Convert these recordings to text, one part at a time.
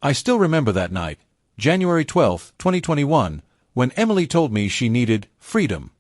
I still remember that night, January 12, 2021, when Emily told me she needed freedom.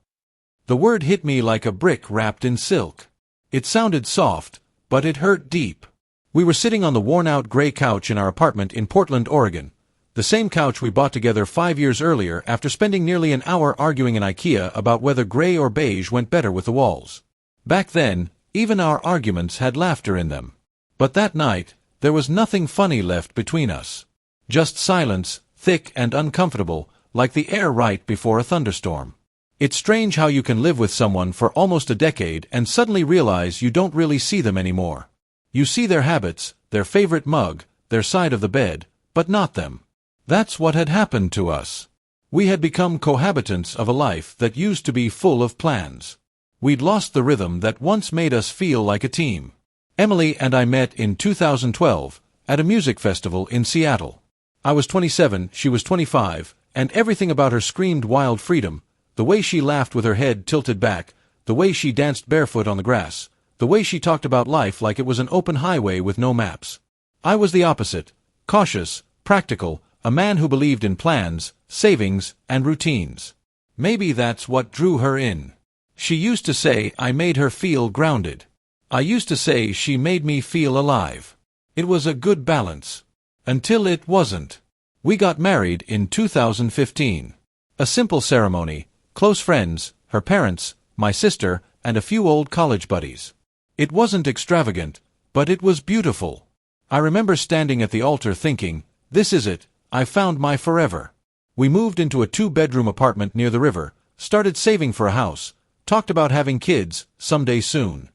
The word hit me like a brick wrapped in silk. It sounded soft, but it hurt deep. We were sitting on the worn-out gray couch in our apartment in Portland, Oregon, the same couch we bought together 5 years earlier after spending nearly an hour arguing in IKEA about whether gray or beige went better with the walls. Back then, even our arguments had laughter in them. But that night, there was nothing funny left between us. Just silence, thick and uncomfortable, like the air right before a thunderstorm. It's strange how you can live with someone for almost a decade and suddenly realize you don't really see them anymore. You see their habits, their favorite mug, their side of the bed, but not them. That's what had happened to us. We had become cohabitants of a life that used to be full of plans. We'd lost the rhythm that once made us feel like a team. Emily and I met in 2012 at a music festival in Seattle. I was 27, she was 25, and everything about her screamed wild freedom. The way she laughed with her head tilted back, the way she danced barefoot on the grass, the way she talked about life like it was an open highway with no maps. I was the opposite, cautious, practical, a man who believed in plans, savings, and routines. Maybe that's what drew her in. She used to say I made her feel grounded. I used to say she made me feel alive. It was a good balance. Until it wasn't. We got married in 2015. A simple ceremony, close friends, her parents, my sister, and a few old college buddies. It wasn't extravagant, but it was beautiful. I remember standing at the altar thinking, this is it, I found my forever. We moved into a 2-bedroom apartment near the river, started saving for a house, talked about having kids, someday soon.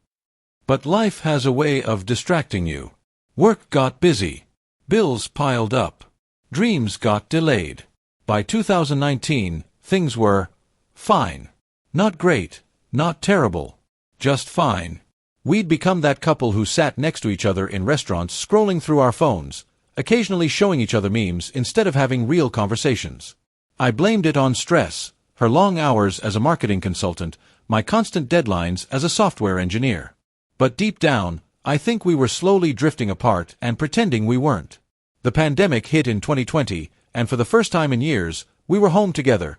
But life has a way of distracting you. Work got busy. Bills piled up. Dreams got delayed. By 2019, things were fine. Not great, not terrible, just fine. We'd become that couple who sat next to each other in restaurants scrolling through our phones, occasionally showing each other memes instead of having real conversations. I blamed it on stress, her long hours as a marketing consultant, my constant deadlines as a software engineer. But deep down, I think we were slowly drifting apart and pretending we weren't. The pandemic hit in 2020, and for the first time in years, we were home together.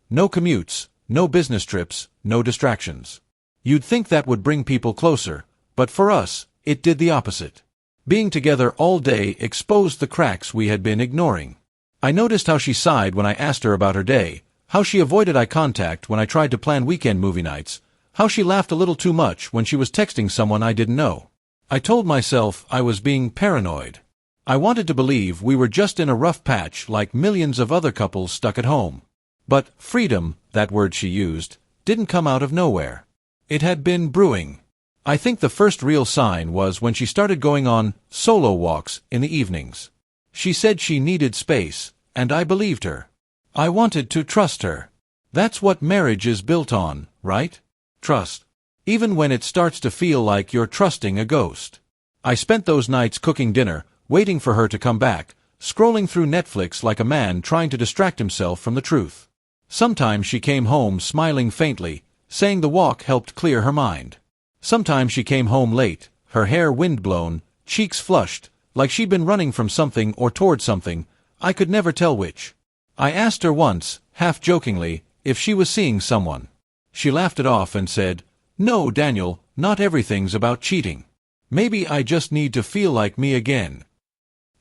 No commutes, no business trips, no distractions. You'd think that would bring people closer, but for us, it did the opposite. Being together all day exposed the cracks we had been ignoring. I noticed how she sighed when I asked her about her day, how she avoided eye contact when I tried to plan weekend movie nights, how she laughed a little too much when she was texting someone I didn't know. I told myself I was being paranoid. I wanted to believe we were just in a rough patch like millions of other couples stuck at home. But freedom, that word she used, didn't come out of nowhere. It had been brewing. I think the first real sign was when she started going on solo walks in the evenings. She said she needed space, and I believed her. I wanted to trust her. That's what marriage is built on, right? Trust. Even when it starts to feel like you're trusting a ghost. I spent those nights cooking dinner, waiting for her to come back, scrolling through Netflix like a man trying to distract himself from the truth. Sometimes she came home smiling faintly, saying the walk helped clear her mind. Sometimes she came home late, her hair windblown, cheeks flushed, like she'd been running from something or toward something, I could never tell which. I asked her once, half-jokingly, if she was seeing someone. She laughed it off and said, "No, Daniel, not everything's about cheating. Maybe I just need to feel like me again."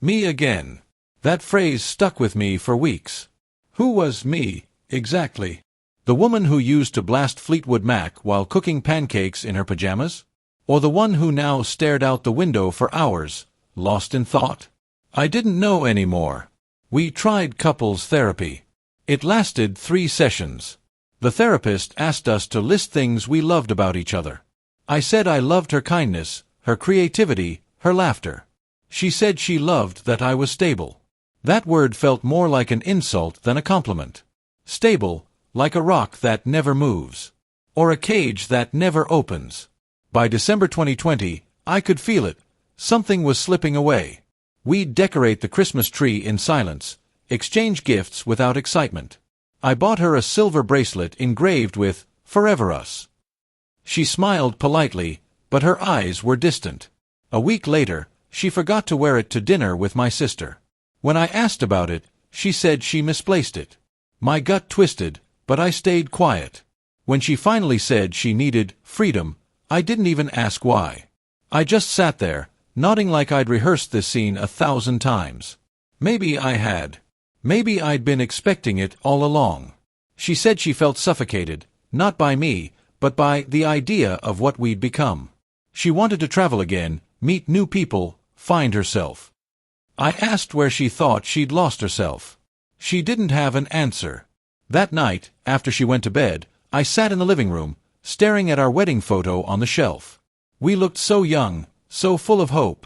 Me again. That phrase stuck with me for weeks. Who was me, exactly? The woman who used to blast Fleetwood Mac while cooking pancakes in her pajamas? Or the one who now stared out the window for hours, lost in thought? I didn't know anymore. We tried couples therapy. It lasted 3 sessions. The therapist asked us to list things we loved about each other. I said I loved her kindness, her creativity, her laughter. She said she loved that I was stable. That word felt more like an insult than a compliment. Stable, like a rock that never moves. Or a cage that never opens. By December 2020, I could feel it. Something was slipping away. We'd decorate the Christmas tree in silence, exchange gifts without excitement. I bought her a silver bracelet engraved with "Forever Us." She smiled politely, but her eyes were distant. A week later, she forgot to wear it to dinner with my sister. When I asked about it, she said she misplaced it. My gut twisted, but I stayed quiet. When she finally said she needed freedom, I didn't even ask why. I just sat there, nodding like I'd rehearsed this scene 1,000 times. Maybe I had. Maybe I'd been expecting it all along. She said she felt suffocated, not by me, but by the idea of what we'd become. She wanted to travel again, meet new people, find herself. I asked where she thought she'd lost herself. She didn't have an answer. That night, after she went to bed, I sat in the living room, staring at our wedding photo on the shelf. We looked so young, so full of hope.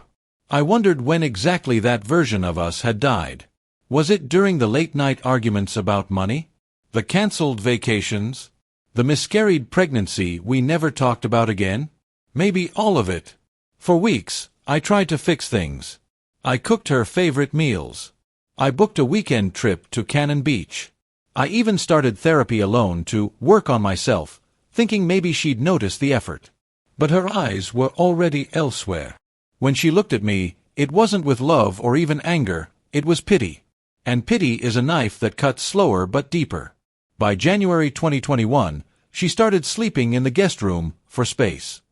I wondered when exactly that version of us had died. Was it during the late-night arguments about money? The cancelled vacations? The miscarried pregnancy we never talked about again? Maybe all of it. For weeks, I tried to fix things. I cooked her favorite meals. I booked a weekend trip to Cannon Beach. I even started therapy alone to work on myself, thinking maybe she'd notice the effort. But her eyes were already elsewhere. When she looked at me, it wasn't with love or even anger, it was pity. And pity is a knife that cuts slower but deeper. By January 2021, she started sleeping in the guest room for space.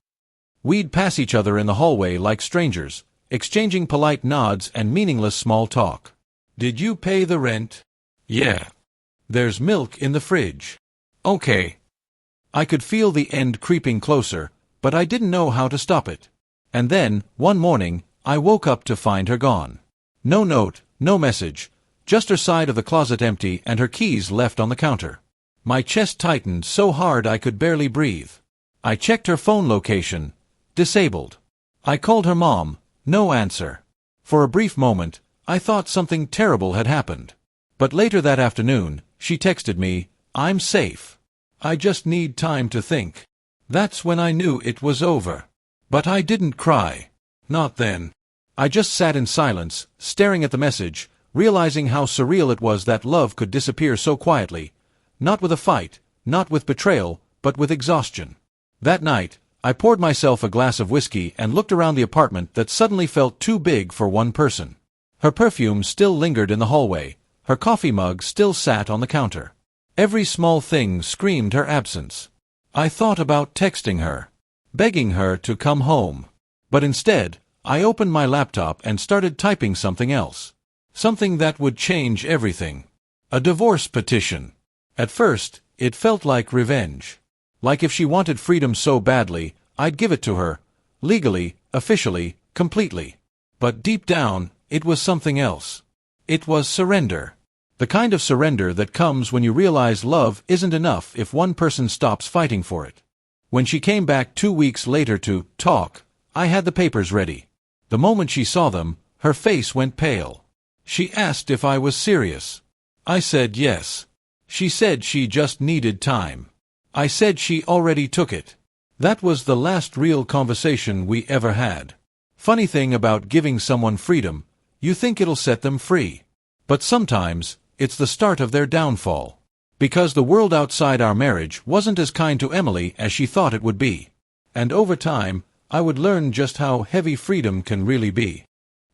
We'd pass each other in the hallway like strangers, exchanging polite nods and meaningless small talk. Did you pay the rent? Yeah. There's milk in the fridge. Okay. I could feel the end creeping closer, but I didn't know how to stop it. And then, one morning, I woke up to find her gone. No note, no message, just her side of the closet empty and her keys left on the counter. My chest tightened so hard I could barely breathe. I checked her phone location. Disabled. I called her mom. No answer. For a brief moment, I thought something terrible had happened. But later that afternoon, she texted me, "I'm safe. I just need time to think." That's when I knew it was over. But I didn't cry. Not then. I just sat in silence, staring at the message, realizing how surreal it was that love could disappear so quietly. Not with a fight, not with betrayal, but with exhaustion. That night, I poured myself a glass of whiskey and looked around the apartment that suddenly felt too big for one person. Her perfume still lingered in the hallway. Her coffee mug still sat on the counter. Every small thing screamed her absence. I thought about texting her, begging her to come home. But instead, I opened my laptop and started typing something else. Something that would change everything. A divorce petition. At first, it felt like revenge. Like if she wanted freedom so badly, I'd give it to her. Legally, officially, completely. But deep down, it was something else. It was surrender. The kind of surrender that comes when you realize love isn't enough if one person stops fighting for it. When she came back 2 weeks later to talk, I had the papers ready. The moment she saw them, her face went pale. She asked if I was serious. I said yes. She said she just needed time. I said she already took it. That was the last real conversation we ever had. Funny thing about giving someone freedom, you think it'll set them free. But sometimes, it's the start of their downfall. Because the world outside our marriage wasn't as kind to Emily as she thought it would be. And over time, I would learn just how heavy freedom can really be.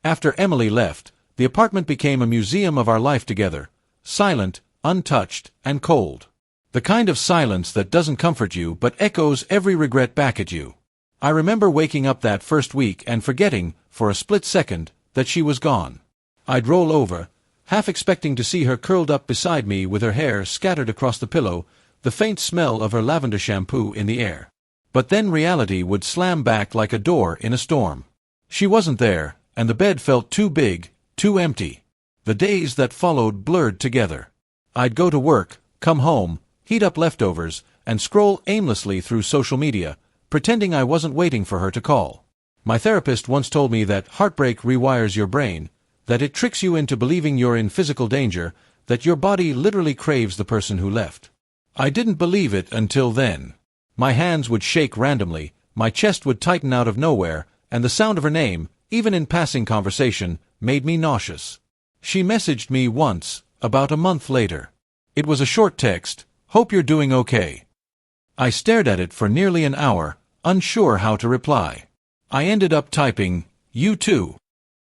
After Emily left, the apartment became a museum of our life together. Silent, untouched, and cold. The kind of silence that doesn't comfort you but echoes every regret back at you. I remember waking up that first week and forgetting, for a split second, that she was gone. I'd roll over, half expecting to see her curled up beside me with her hair scattered across the pillow, the faint smell of her lavender shampoo in the air. But then reality would slam back like a door in a storm. She wasn't there, and the bed felt too big, too empty. The days that followed blurred together. I'd go to work, come home, heat up leftovers, and scroll aimlessly through social media, pretending I wasn't waiting for her to call. My therapist once told me that heartbreak rewires your brain, that it tricks you into believing you're in physical danger, that your body literally craves the person who left. I didn't believe it until then. My hands would shake randomly, my chest would tighten out of nowhere, and the sound of her name, even in passing conversation, made me nauseous. She messaged me once, about a month later. It was a short text, "Hope you're doing okay." I stared at it for nearly an hour, unsure how to reply. I ended up typing, "You too."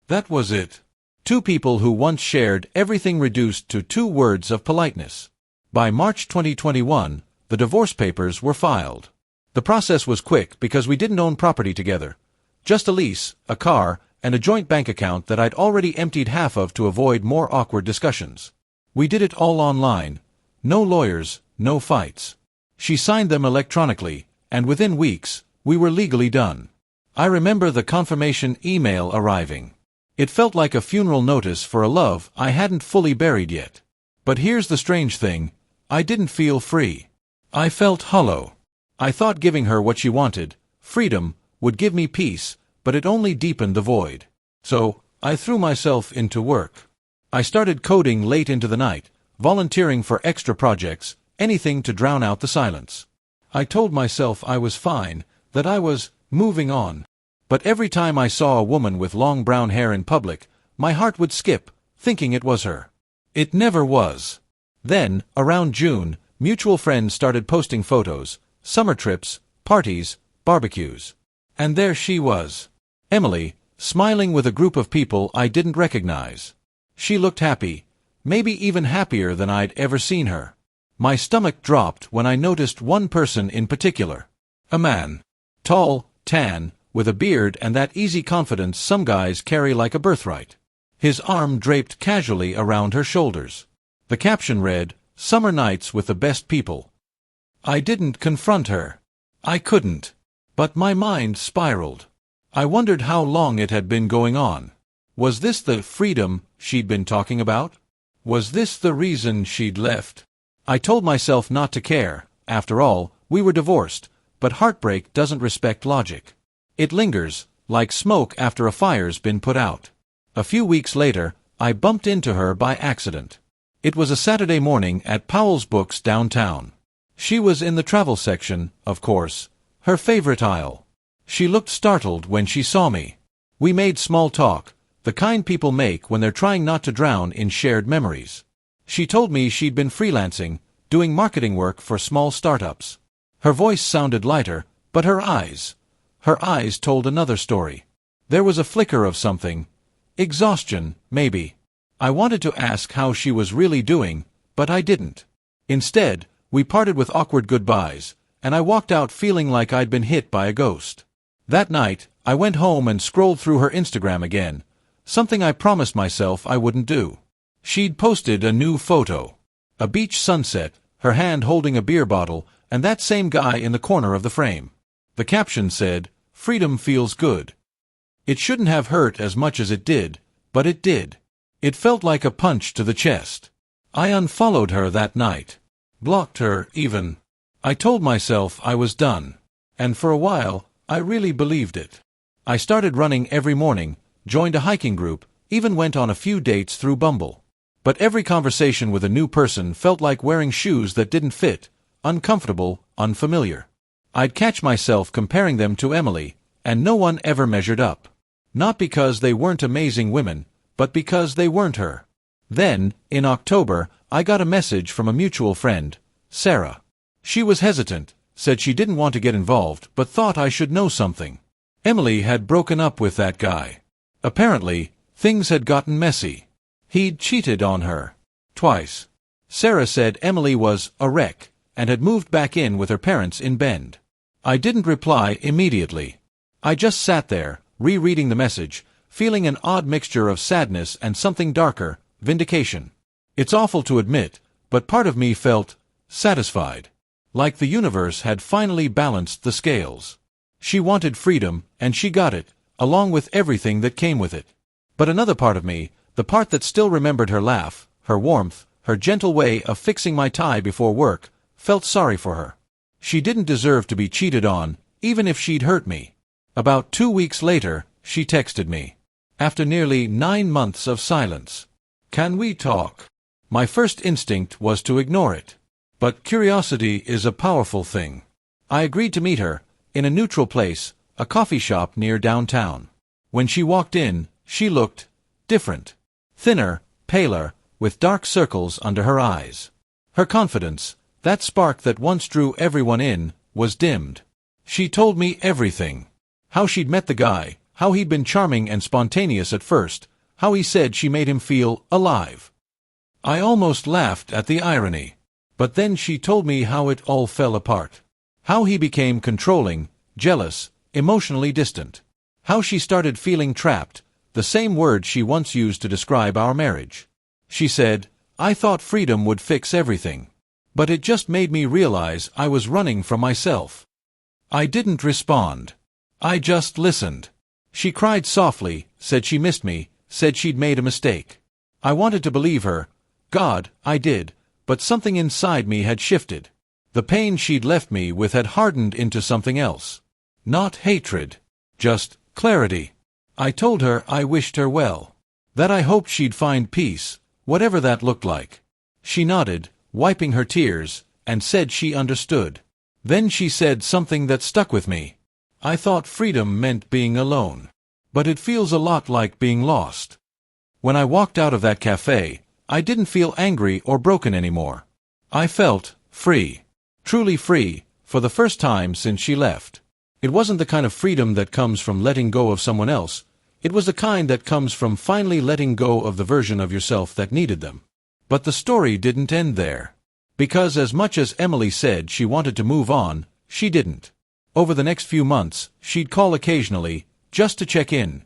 That was it. Two people who once shared everything reduced to 2 words of politeness. By March 2021, the divorce papers were filed. The process was quick because we didn't own property together. Just a lease, a car, and a joint bank account that I'd already emptied half of to avoid more awkward discussions. We did it all online. No lawyers, no fights. She signed them electronically, and within weeks, we were legally done. I remember the confirmation email arriving. It felt like a funeral notice for a love I hadn't fully buried yet. But here's the strange thing, I didn't feel free. I felt hollow. I thought giving her what she wanted, freedom, would give me peace, but it only deepened the void. So, I threw myself into work. I started coding late into the night, volunteering for extra projects, anything to drown out the silence. I told myself I was fine, that I was moving on. But every time I saw a woman with long brown hair in public, my heart would skip, thinking it was her. It never was. Then, around June, mutual friends started posting photos, summer trips, parties, barbecues. And there she was. Emily, smiling with a group of people I didn't recognize. She looked happy, maybe even happier than I'd ever seen her. My stomach dropped when I noticed one person in particular. A man. Tall, tan, with a beard and that easy confidence some guys carry like a birthright. His arm draped casually around her shoulders. The caption read, "Summer nights with the best people." I didn't confront her. I couldn't. But my mind spiraled. I wondered how long it had been going on. Was this the freedom she'd been talking about? Was this the reason she'd left? I told myself not to care. After all, we were divorced, but heartbreak doesn't respect logic. It lingers, like smoke after a fire's been put out. A few weeks later, I bumped into her by accident. It was a Saturday morning at Powell's Books downtown. She was in the travel section, of course, her favorite aisle. She looked startled when she saw me. We made small talk, the kind people make when they're trying not to drown in shared memories. She told me she'd been freelancing, doing marketing work for small startups. Her voice sounded lighter, but her eyes told another story. There was a flicker of something. Exhaustion, maybe. I wanted to ask how she was really doing, but I didn't. Instead, we parted with awkward goodbyes, and I walked out feeling like I'd been hit by a ghost. That night, I went home and scrolled through her Instagram again, something I promised myself I wouldn't do. She'd posted a new photo. A beach sunset, her hand holding a beer bottle, and that same guy in the corner of the frame. The caption said, "Freedom feels good." It shouldn't have hurt as much as it did, but it did. It felt like a punch to the chest. I unfollowed her that night. Blocked her, even. I told myself I was done. And for a while, I really believed it. I started running every morning, joined a hiking group, even went on a few dates through Bumble. But every conversation with a new person felt like wearing shoes that didn't fit, uncomfortable, unfamiliar. I'd catch myself comparing them to Emily, and no one ever measured up. Not because they weren't amazing women, but because they weren't her. Then, in October, I got a message from a mutual friend, Sarah. She was hesitant, said she didn't want to get involved, but thought I should know something. Emily had broken up with that guy. Apparently, things had gotten messy. He'd cheated on her. Twice. Sarah said Emily was a wreck, and had moved back in with her parents in Bend. I didn't reply immediately. I just sat there, rereading the message, feeling an odd mixture of sadness and something darker, vindication. It's awful to admit, but part of me felt satisfied. Like the universe had finally balanced the scales. She wanted freedom, and she got it, along with everything that came with it. But another part of me, the part that still remembered her laugh, her warmth, her gentle way of fixing my tie before work, felt sorry for her. She didn't deserve to be cheated on, even if she'd hurt me. About 2 weeks later, she texted me. After nearly 9 months of silence. "Can we talk?" My first instinct was to ignore it. But curiosity is a powerful thing. I agreed to meet her, in a neutral place, a coffee shop near downtown. When she walked in, she looked different. Thinner, paler, with dark circles under her eyes. Her confidence, that spark that once drew everyone in, was dimmed. She told me everything. How she'd met the guy, how he'd been charming and spontaneous at first, how he said she made him feel alive. I almost laughed at the irony. But then she told me how it all fell apart. How he became controlling, jealous, emotionally distant. How she started feeling trapped, the same word she once used to describe our marriage. She said, "I thought freedom would fix everything. But it just made me realize I was running from myself." I didn't respond. I just listened. She cried softly, said she missed me, said she'd made a mistake. I wanted to believe her. God, I did. But something inside me had shifted. The pain she'd left me with had hardened into something else. Not hatred. Just clarity. I told her I wished her well. That I hoped she'd find peace, whatever that looked like. She nodded, wiping her tears, and said she understood. Then she said something that stuck with me. I thought freedom meant being alone. But it feels a lot like being lost. When I walked out of that cafe, I didn't feel angry or broken anymore. I felt free. Truly free, for the first time since she left. It wasn't the kind of freedom that comes from letting go of someone else. It was the kind that comes from finally letting go of the version of yourself that needed them. But the story didn't end there. Because as much as Emily said she wanted to move on, she didn't. Over the next few months, she'd call occasionally, just to check in.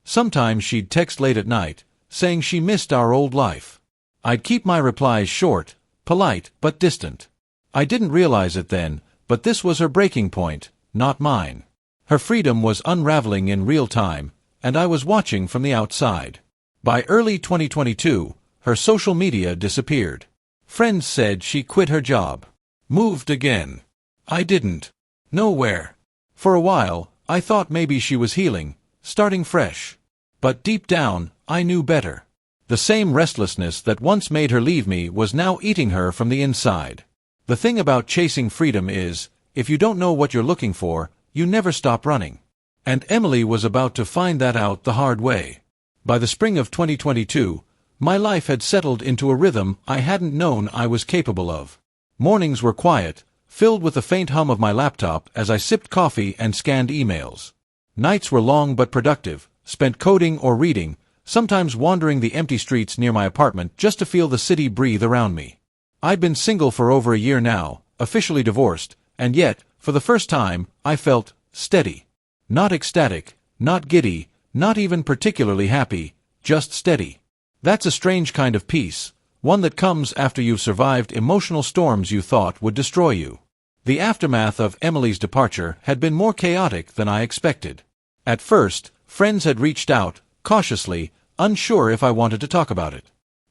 Sometimes she'd text late at night, saying she missed our old life. I'd keep my replies short, polite, but distant. I didn't realize it then, but this was her breaking point, not mine. Her freedom was unraveling in real time, and I was watching from the outside. By early 2022, her social media disappeared. Friends said she quit her job. Moved again. I didn't. Nowhere. For a while, I thought maybe she was healing, starting fresh. But deep down, I knew better. The same restlessness that once made her leave me was now eating her from the inside. The thing about chasing freedom is, if you don't know what you're looking for, you never stop running. And Emily was about to find that out the hard way. By the spring of 2022, my life had settled into a rhythm I hadn't known I was capable of. Mornings were quiet, filled with the faint hum of my laptop as I sipped coffee and scanned emails. Nights were long but productive, spent coding or reading, sometimes wandering the empty streets near my apartment just to feel the city breathe around me. I'd been single for over a year now, officially divorced, and yet, for the first time, I felt steady. Not ecstatic, not giddy, not even particularly happy, just steady. That's a strange kind of peace, one that comes after you've survived emotional storms you thought would destroy you. The aftermath of Emily's departure had been more chaotic than I expected. At first, friends had reached out, cautiously, unsure if I wanted to talk about it.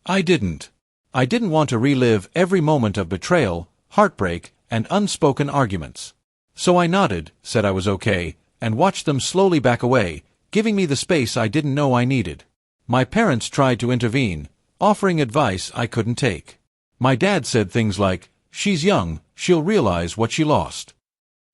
I didn't. I didn't want to relive every moment of betrayal, heartbreak, and unspoken arguments. So I nodded, said I was okay, and watched them slowly back away, giving me the space I didn't know I needed. My parents tried to intervene, offering advice I couldn't take. My dad said things like, "She's young, she'll realize what she lost."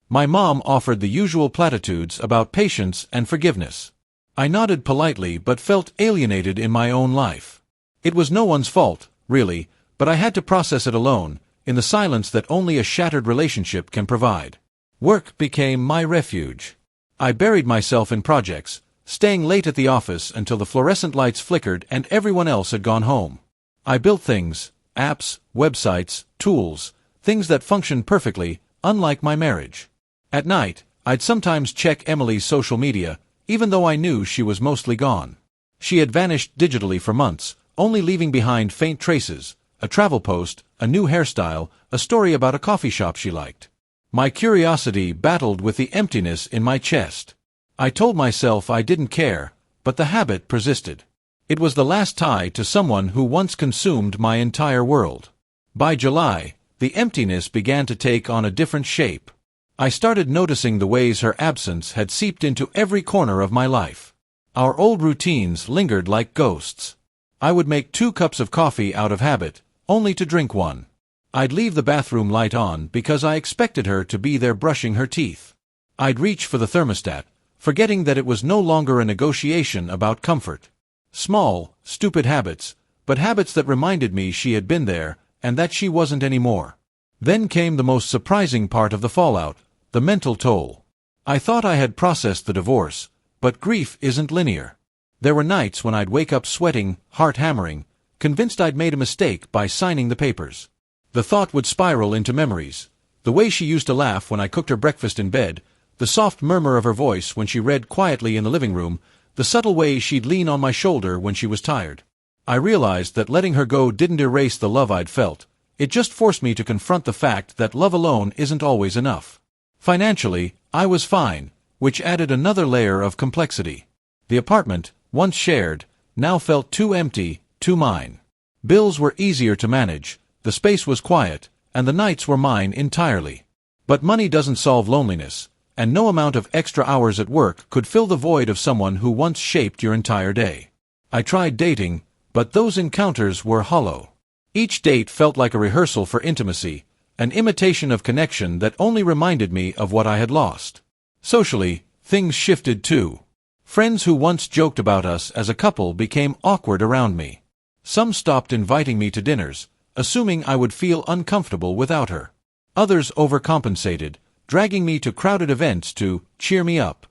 My mom offered the usual platitudes about patience and forgiveness. I nodded politely but felt alienated in my own life. It was no one's fault, really, but I had to process it alone, in the silence that only a shattered relationship can provide. Work became my refuge. I buried myself in projects, staying late at the office until the fluorescent lights flickered and everyone else had gone home. I built things, apps, websites, tools, things that functioned perfectly, unlike my marriage. At night, I'd sometimes check Emily's social media, even though I knew she was mostly gone. She had vanished digitally for months, only leaving behind faint traces, a travel post, a new hairstyle, a story about a coffee shop she liked. My curiosity battled with the emptiness in my chest. I told myself I didn't care, but the habit persisted. It was the last tie to someone who once consumed my entire world. By July, the emptiness began to take on a different shape. I started noticing the ways her absence had seeped into every corner of my life. Our old routines lingered like ghosts. I would make 2 cups of coffee out of habit, only to drink one. I'd leave the bathroom light on because I expected her to be there brushing her teeth. I'd reach for the thermostat, forgetting that it was no longer a negotiation about comfort. Small, stupid habits, but habits that reminded me she had been there, and that she wasn't anymore. Then came the most surprising part of the fallout, the mental toll. I thought I had processed the divorce, but grief isn't linear. There were nights when I'd wake up sweating, heart hammering, convinced I'd made a mistake by signing the papers. The thought would spiral into memories. The way she used to laugh when I cooked her breakfast in bed, the soft murmur of her voice when she read quietly in the living room, the subtle way she'd lean on my shoulder when she was tired. I realized that letting her go didn't erase the love I'd felt. It just forced me to confront the fact that love alone isn't always enough. Financially, I was fine, which added another layer of complexity. The apartment, once shared, now felt too empty, too mine. Bills were easier to manage, the space was quiet, and the nights were mine entirely. But money doesn't solve loneliness, and no amount of extra hours at work could fill the void of someone who once shaped your entire day. I tried dating, but those encounters were hollow. Each date felt like a rehearsal for intimacy, an imitation of connection that only reminded me of what I had lost. Socially, things shifted too. Friends who once joked about us as a couple became awkward around me. Some stopped inviting me to dinners, assuming I would feel uncomfortable without her. Others overcompensated, dragging me to crowded events to cheer me up.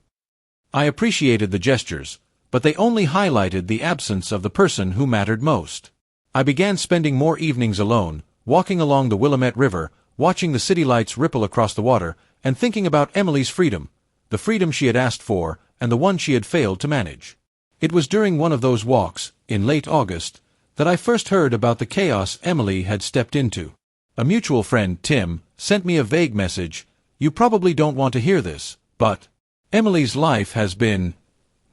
I appreciated the gestures, but they only highlighted the absence of the person who mattered most. I began spending more evenings alone, walking along the Willamette River, watching the city lights ripple across the water, and thinking about Emily's freedom, the freedom she had asked for, and the one she had failed to manage. It was during one of those walks, in late August, that I first heard about the chaos Emily had stepped into. A mutual friend, Tim, sent me a vague message: "You probably don't want to hear this, but Emily's life has been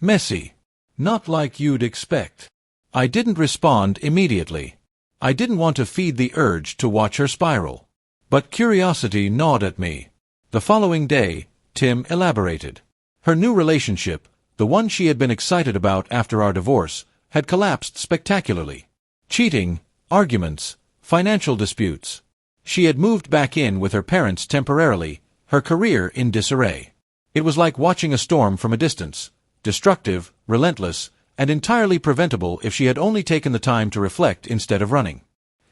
messy. Not like you'd expect." I didn't respond immediately. I didn't want to feed the urge to watch her spiral. But curiosity gnawed at me. The following day, Tim elaborated. Her new relationship, the one she had been excited about after our divorce, had collapsed spectacularly. Cheating, arguments, financial disputes. She had moved back in with her parents temporarily, her career in disarray. It was like watching a storm from a distance, destructive, relentless, and entirely preventable if she had only taken the time to reflect instead of running.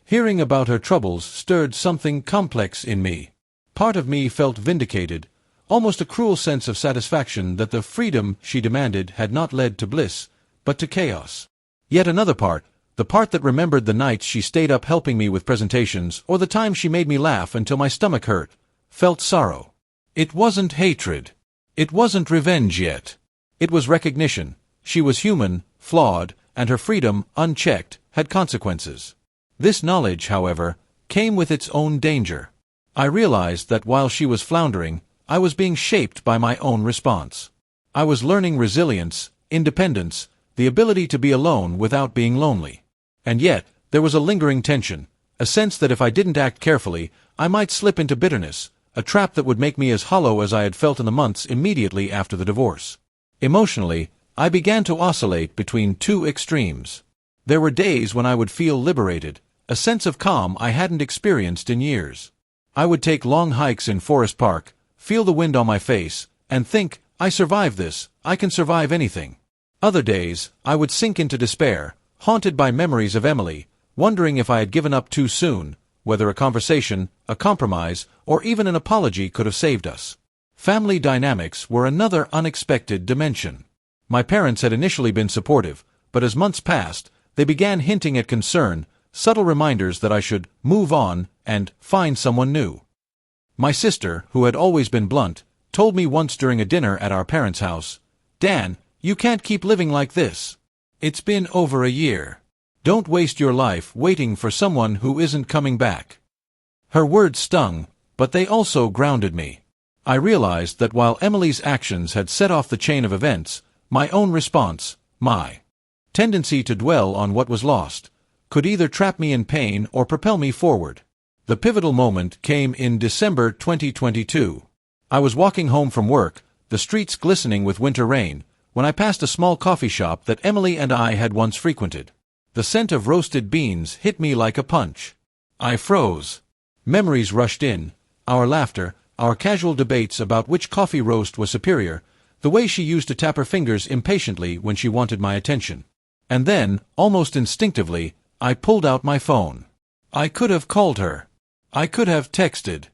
Hearing about her troubles stirred something complex in me. Part of me felt vindicated, almost a cruel sense of satisfaction that the freedom she demanded had not led to bliss, but to chaos. Yet another part, the part that remembered the nights she stayed up helping me with presentations or the times she made me laugh until my stomach hurt, felt sorrow. It wasn't hatred. It wasn't revenge yet. It was recognition. She was human, flawed, and her freedom, unchecked, had consequences. This knowledge, however, came with its own danger. I realized that while she was floundering, I was being shaped by my own response. I was learning resilience, independence, the ability to be alone without being lonely. And yet, there was a lingering tension, a sense that if I didn't act carefully, I might slip into bitterness, a trap that would make me as hollow as I had felt in the months immediately after the divorce. Emotionally, I began to oscillate between two extremes. There were days when I would feel liberated, a sense of calm I hadn't experienced in years. I would take long hikes in Forest Park, feel the wind on my face, and think, I survived this, I can survive anything. Other days, I would sink into despair, haunted by memories of Emily, wondering if I had given up too soon, whether a conversation, a compromise, or even an apology could have saved us. Family dynamics were another unexpected dimension. My parents had initially been supportive, but as months passed, they began hinting at concern, subtle reminders that I should move on and find someone new. My sister, who had always been blunt, told me once during a dinner at our parents' house, "Dan, you can't keep living like this. It's been over a year. Don't waste your life waiting for someone who isn't coming back." Her words stung, but they also grounded me. I realized that while Emily's actions had set off the chain of events, my own response, my tendency to dwell on what was lost, could either trap me in pain or propel me forward. The pivotal moment came in December 2022. I was walking home from work, the streets glistening with winter rain, when I passed a small coffee shop that Emily and I had once frequented. The scent of roasted beans hit me like a punch. I froze. Memories rushed in, our laughter, our casual debates about which coffee roast was superior, the way she used to tap her fingers impatiently when she wanted my attention. And then, almost instinctively, I pulled out my phone. I could have called her. I could have texted.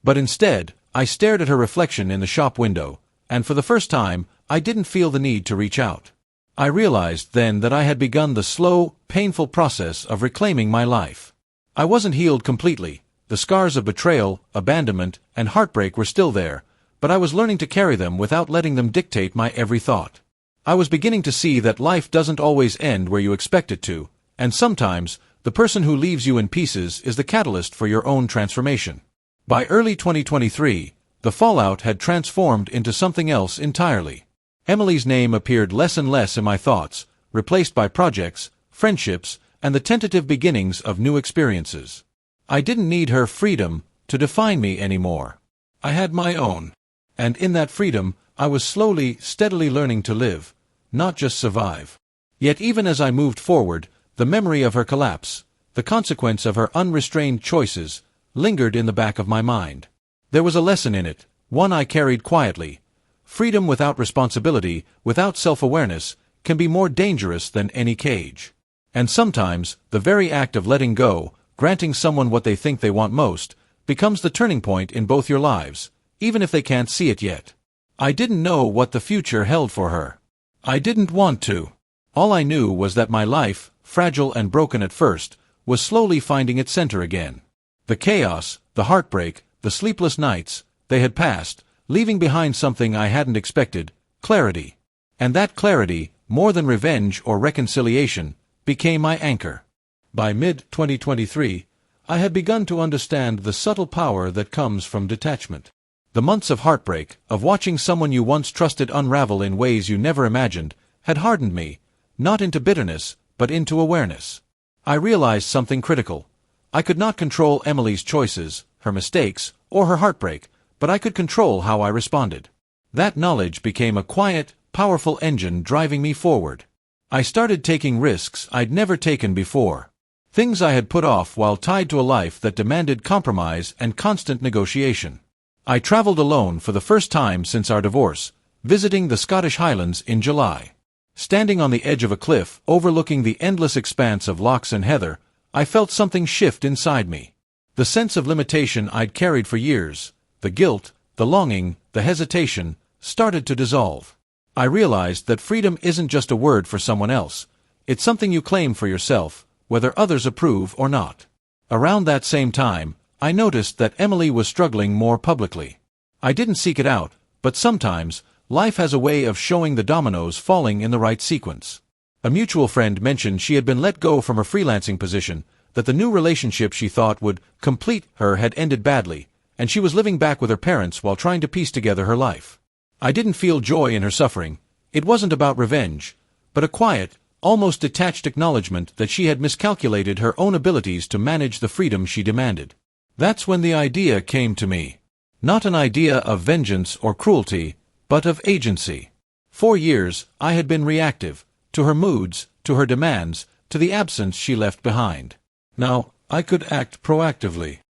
But instead, I stared at her reflection in the shop window, and for the first time, I didn't feel the need to reach out. I realized then that I had begun the slow, painful process of reclaiming my life. I wasn't healed completely. The scars of betrayal, abandonment, and heartbreak were still there, but I was learning to carry them without letting them dictate my every thought. I was beginning to see that life doesn't always end where you expect it to, and sometimes, the person who leaves you in pieces is the catalyst for your own transformation. By early 2023, the fallout had transformed into something else entirely. Emily's name appeared less and less in my thoughts, replaced by projects, friendships, and the tentative beginnings of new experiences. I didn't need her freedom to define me anymore. I had my own. And in that freedom, I was slowly, steadily learning to live, not just survive. Yet even as I moved forward, the memory of her collapse, the consequence of her unrestrained choices, lingered in the back of my mind. There was a lesson in it, one I carried quietly. Freedom without responsibility, without self-awareness, can be more dangerous than any cage. And sometimes, the very act of letting go, granting someone what they think they want most, becomes the turning point in both your lives, even if they can't see it yet. I didn't know what the future held for her. I didn't want to. All I knew was that my life, fragile and broken at first, was slowly finding its center again. The chaos, the heartbreak, the sleepless nights, they had passed, leaving behind something I hadn't expected, clarity. And that clarity, more than revenge or reconciliation, became my anchor. By mid-2023, I had begun to understand the subtle power that comes from detachment. The months of heartbreak, of watching someone you once trusted unravel in ways you never imagined, had hardened me, not into bitterness, but into awareness. I realized something critical. I could not control Emily's choices, her mistakes, or her heartbreak, but I could control how I responded. That knowledge became a quiet, powerful engine driving me forward. I started taking risks I'd never taken before. Things I had put off while tied to a life that demanded compromise and constant negotiation. I traveled alone for the first time since our divorce, visiting the Scottish Highlands in July. Standing on the edge of a cliff overlooking the endless expanse of lochs and heather, I felt something shift inside me. The sense of limitation I'd carried for years, the guilt, the longing, the hesitation, started to dissolve. I realized that freedom isn't just a word for someone else. It's something you claim for yourself, whether others approve or not. Around that same time, I noticed that Emily was struggling more publicly. I didn't seek it out, but sometimes, life has a way of showing the dominoes falling in the right sequence. A mutual friend mentioned she had been let go from her freelancing position, that the new relationship she thought would complete her had ended badly, and she was living back with her parents while trying to piece together her life. I didn't feel joy in her suffering. It wasn't about revenge, but a quiet, almost detached acknowledgement that she had miscalculated her own abilities to manage the freedom she demanded. That's when the idea came to me. Not an idea of vengeance or cruelty, but of agency. For years, I had been reactive, to her moods, to her demands, to the absence she left behind. Now, I could act proactively.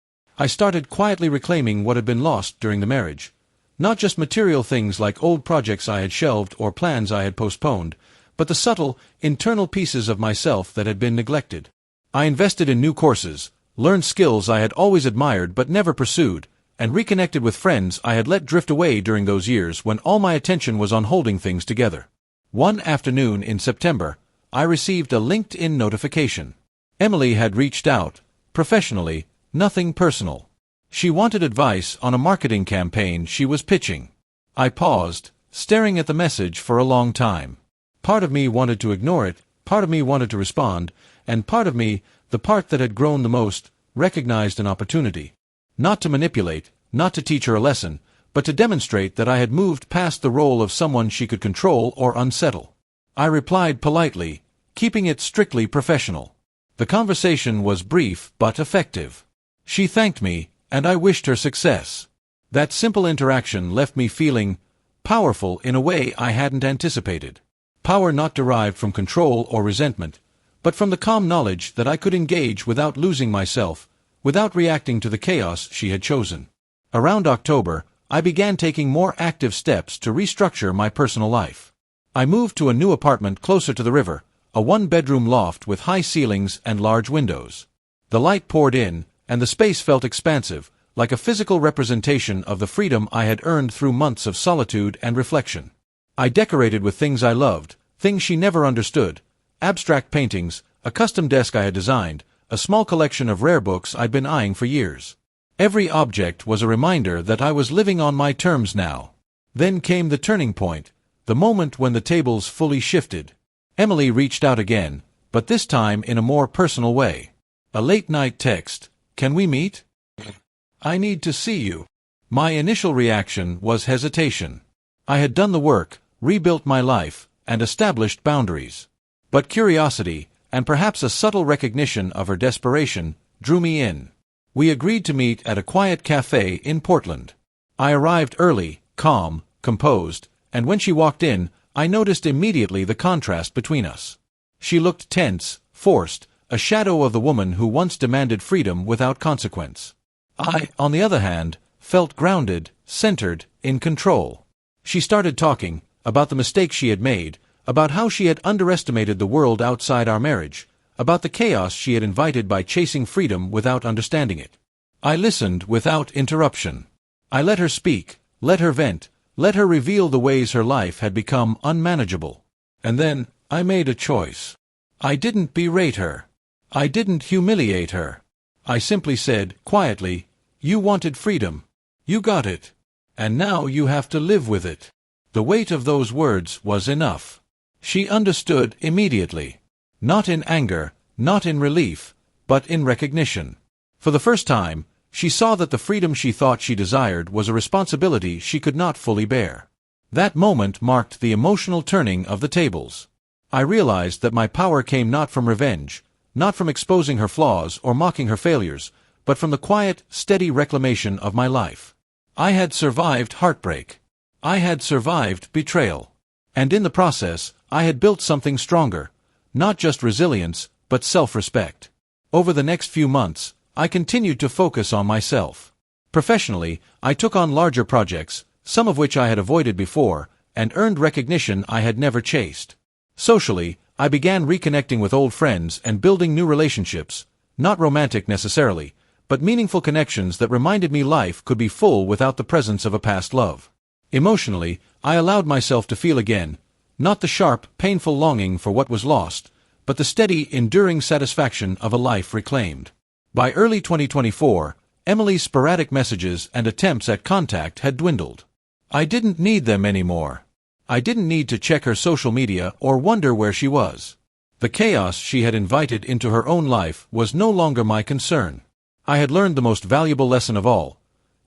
I started quietly reclaiming what had been lost during the marriage. Not just material things like old projects I had shelved or plans I had postponed, but the subtle, internal pieces of myself that had been neglected. I invested in new courses, learned skills I had always admired but never pursued, and reconnected with friends I had let drift away during those years when all my attention was on holding things together. One afternoon in September, I received a LinkedIn notification. Emily had reached out, professionally, nothing personal. She wanted advice on a marketing campaign she was pitching. I paused, staring at the message for a long time. Part of me wanted to ignore it, part of me wanted to respond, and part of me, the part that had grown the most, recognized an opportunity. Not to manipulate, not to teach her a lesson, but to demonstrate that I had moved past the role of someone she could control or unsettle. I replied politely, keeping it strictly professional. The conversation was brief but effective. She thanked me, and I wished her success. That simple interaction left me feeling powerful in a way I hadn't anticipated. Power not derived from control or resentment, but from the calm knowledge that I could engage without losing myself, without reacting to the chaos she had chosen. Around October, I began taking more active steps to restructure my personal life. I moved to a new apartment closer to the river, a one-bedroom loft with high ceilings and large windows. The light poured in, and the space felt expansive, like a physical representation of the freedom I had earned through months of solitude and reflection. I decorated with things I loved, Things she never understood. Abstract paintings, a custom desk I had designed, a small collection of rare books I'd been eyeing for years. Every object was a reminder that I was living on my terms now. Then came the turning point, the moment when the tables fully shifted. Emily reached out again, but this time in a more personal way. A late-night text. "Can we meet? I need to see you." My initial reaction was hesitation. I had done the work, rebuilt my life, and established boundaries. But curiosity, and perhaps a subtle recognition of her desperation, drew me in. We agreed to meet at a quiet cafe in Portland. I arrived early, calm, composed, and when she walked in, I noticed immediately the contrast between us. She looked tense, forced, a shadow of the woman who once demanded freedom without consequence. I, on the other hand, felt grounded, centered, in control. She started talking about the mistakes she had made, about how she had underestimated the world outside our marriage, about the chaos she had invited by chasing freedom without understanding it. I listened without interruption. I let her speak, let her vent, let her reveal the ways her life had become unmanageable. And then, I made a choice. I didn't berate her. I didn't humiliate her. I simply said, quietly, "You wanted freedom. You got it. And now you have to live with it." The weight of those words was enough. She understood immediately. Not in anger, not in relief, but in recognition. For the first time, she saw that the freedom she thought she desired was a responsibility she could not fully bear. That moment marked the emotional turning of the tables. I realized that my power came not from revenge, not from exposing her flaws or mocking her failures, but from the quiet, steady reclamation of my life. I had survived heartbreak. I had survived betrayal. And in the process, I had built something stronger. Not just resilience, but self-respect. Over the next few months, I continued to focus on myself. Professionally, I took on larger projects, some of which I had avoided before, and earned recognition I had never chased. Socially, I began reconnecting with old friends and building new relationships, not romantic necessarily, but meaningful connections that reminded me life could be full without the presence of a past love. Emotionally, I allowed myself to feel again, not the sharp, painful longing for what was lost, but the steady, enduring satisfaction of a life reclaimed. By early 2024, Emily's sporadic messages and attempts at contact had dwindled. I didn't need them anymore. I didn't need to check her social media or wonder where she was. The chaos she had invited into her own life was no longer my concern. I had learned the most valuable lesson of all.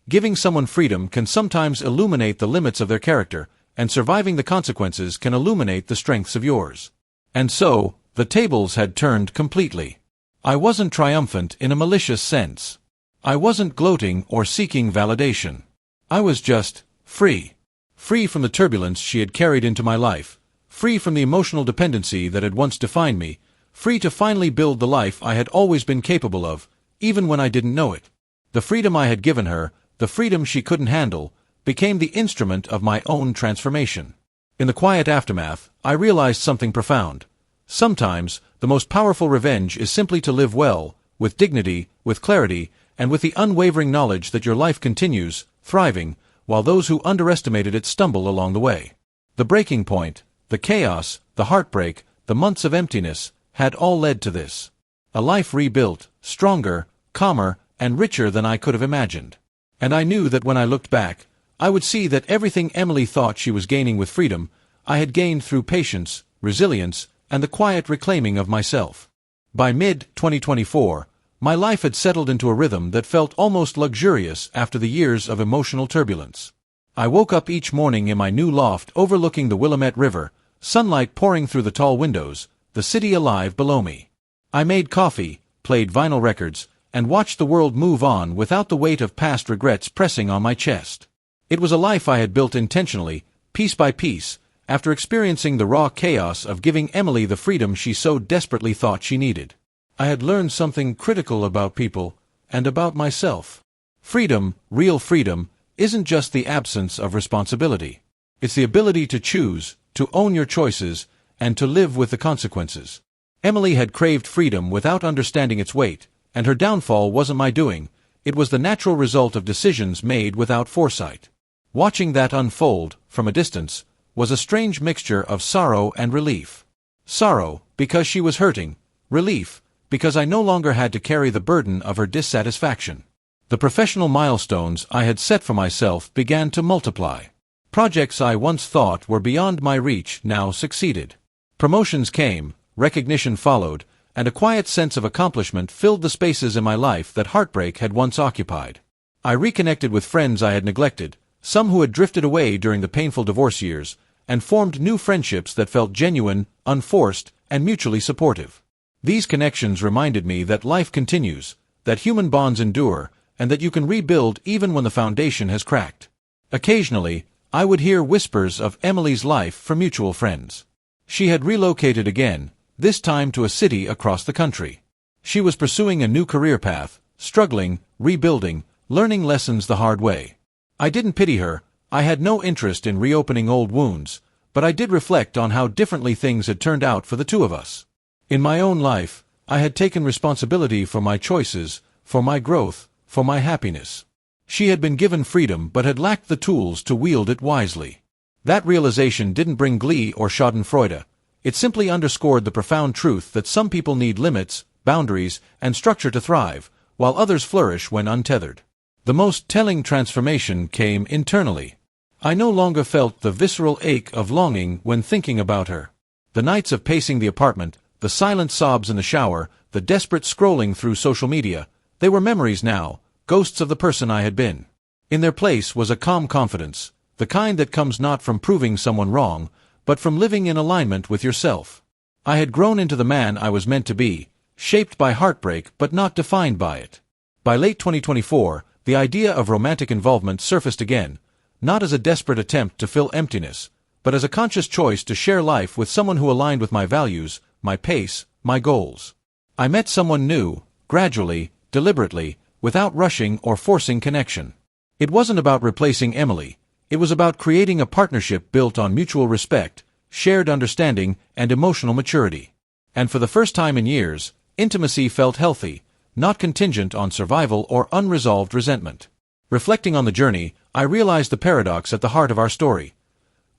Giving someone freedom can sometimes illuminate the limits of their character, and surviving the consequences can illuminate the strengths of yours. And so, the tables had turned completely. I wasn't triumphant in a malicious sense. I wasn't gloating or seeking validation. I was just free. Free from the turbulence she had carried into my life, free from the emotional dependency that had once defined me, free to finally build the life I had always been capable of, even when I didn't know it. The freedom I had given her, the freedom she couldn't handle, became the instrument of my own transformation. In the quiet aftermath, I realized something profound. Sometimes, the most powerful revenge is simply to live well, with dignity, with clarity, and with the unwavering knowledge that your life continues, thriving, while those who underestimated it stumble along the way. The breaking point, the chaos, the heartbreak, the months of emptiness, had all led to this. A life rebuilt, stronger, calmer, and richer than I could have imagined. And I knew that when I looked back, I would see that everything Emily thought she was gaining with freedom, I had gained through patience, resilience, and the quiet reclaiming of myself. By mid-2024, my life had settled into a rhythm that felt almost luxurious after the years of emotional turbulence. I woke up each morning in my new loft overlooking the Willamette River, sunlight pouring through the tall windows, the city alive below me. I made coffee, played vinyl records, and watched the world move on without the weight of past regrets pressing on my chest. It was a life I had built intentionally, piece by piece, after experiencing the raw chaos of giving Emily the freedom she so desperately thought she needed. I had learned something critical about people, and about myself. Freedom, real freedom, isn't just the absence of responsibility. It's the ability to choose, to own your choices, and to live with the consequences. Emily had craved freedom without understanding its weight, and her downfall wasn't my doing, it was the natural result of decisions made without foresight. Watching that unfold, from a distance, was a strange mixture of sorrow and relief. Sorrow, because she was hurting. Relief, because I no longer had to carry the burden of her dissatisfaction. The professional milestones I had set for myself began to multiply. Projects I once thought were beyond my reach now succeeded. Promotions came, recognition followed, and a quiet sense of accomplishment filled the spaces in my life that heartbreak had once occupied. I reconnected with friends I had neglected, some who had drifted away during the painful divorce years, and formed new friendships that felt genuine, unforced, and mutually supportive. These connections reminded me that life continues, that human bonds endure, and that you can rebuild even when the foundation has cracked. Occasionally, I would hear whispers of Emily's life from mutual friends. She had relocated again, this time to a city across the country. She was pursuing a new career path, struggling, rebuilding, learning lessons the hard way. I didn't pity her, I had no interest in reopening old wounds, but I did reflect on how differently things had turned out for the two of us. In my own life, I had taken responsibility for my choices, for my growth, for my happiness. She had been given freedom but had lacked the tools to wield it wisely. That realization didn't bring glee or schadenfreude. It simply underscored the profound truth that some people need limits, boundaries, and structure to thrive, while others flourish when untethered. The most telling transformation came internally. I no longer felt the visceral ache of longing when thinking about her. The nights of pacing the apartment, the silent sobs in the shower, the desperate scrolling through social media, they were memories now, ghosts of the person I had been. In their place was a calm confidence, the kind that comes not from proving someone wrong, but from living in alignment with yourself. I had grown into the man I was meant to be, shaped by heartbreak but not defined by it. By late 2024, the idea of romantic involvement surfaced again, not as a desperate attempt to fill emptiness, but as a conscious choice to share life with someone who aligned with my values, my pace, my goals. I met someone new, gradually, deliberately, without rushing or forcing connection. It wasn't about replacing Emily. It was about creating a partnership built on mutual respect, shared understanding, and emotional maturity. And for the first time in years, intimacy felt healthy, not contingent on survival or unresolved resentment. Reflecting on the journey, I realized the paradox at the heart of our story.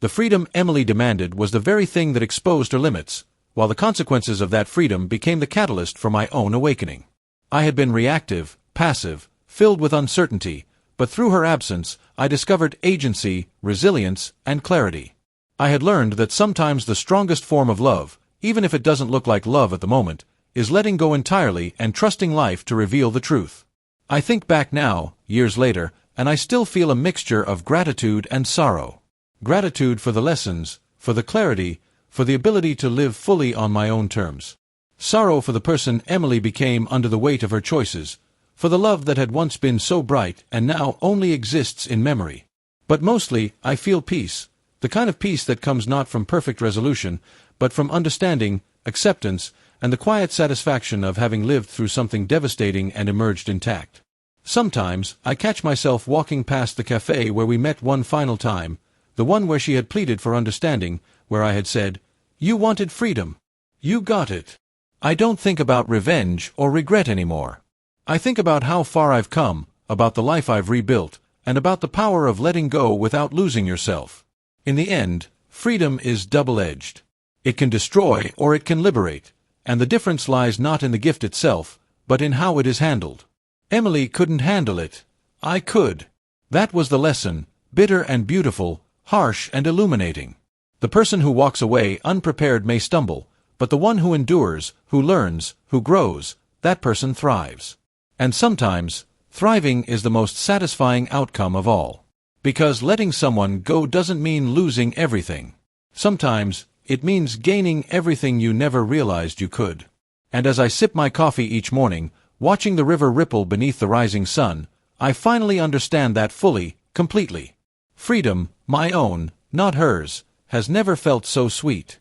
The freedom Emily demanded was the very thing that exposed her limits, while the consequences of that freedom became the catalyst for my own awakening. I had been reactive, passive, filled with uncertainty, but through her absence, I discovered agency, resilience, and clarity. I had learned that sometimes the strongest form of love, even if it doesn't look like love at the moment, is letting go entirely and trusting life to reveal the truth. I think back now, years later, and I still feel a mixture of gratitude and sorrow. Gratitude for the lessons, for the clarity, for the ability to live fully on my own terms. Sorrow for the person Emily became under the weight of her choices, for the love that had once been so bright and now only exists in memory. But mostly, I feel peace, the kind of peace that comes not from perfect resolution, but from understanding, acceptance, and the quiet satisfaction of having lived through something devastating and emerged intact. Sometimes, I catch myself walking past the cafe where we met one final time, the one where she had pleaded for understanding, where I had said, "You wanted freedom. You got it." I don't think about revenge or regret anymore. I think about how far I've come, about the life I've rebuilt, and about the power of letting go without losing yourself. In the end, freedom is double-edged. It can destroy or it can liberate, and the difference lies not in the gift itself, but in how it is handled. Emily couldn't handle it. I could. That was the lesson, bitter and beautiful, harsh and illuminating. The person who walks away unprepared may stumble, but the one who endures, who learns, who grows, that person thrives. And sometimes, thriving is the most satisfying outcome of all. Because letting someone go doesn't mean losing everything. Sometimes, it means gaining everything you never realized you could. And as I sip my coffee each morning, watching the river ripple beneath the rising sun, I finally understand that fully, completely. Freedom, my own, not hers, has never felt so sweet.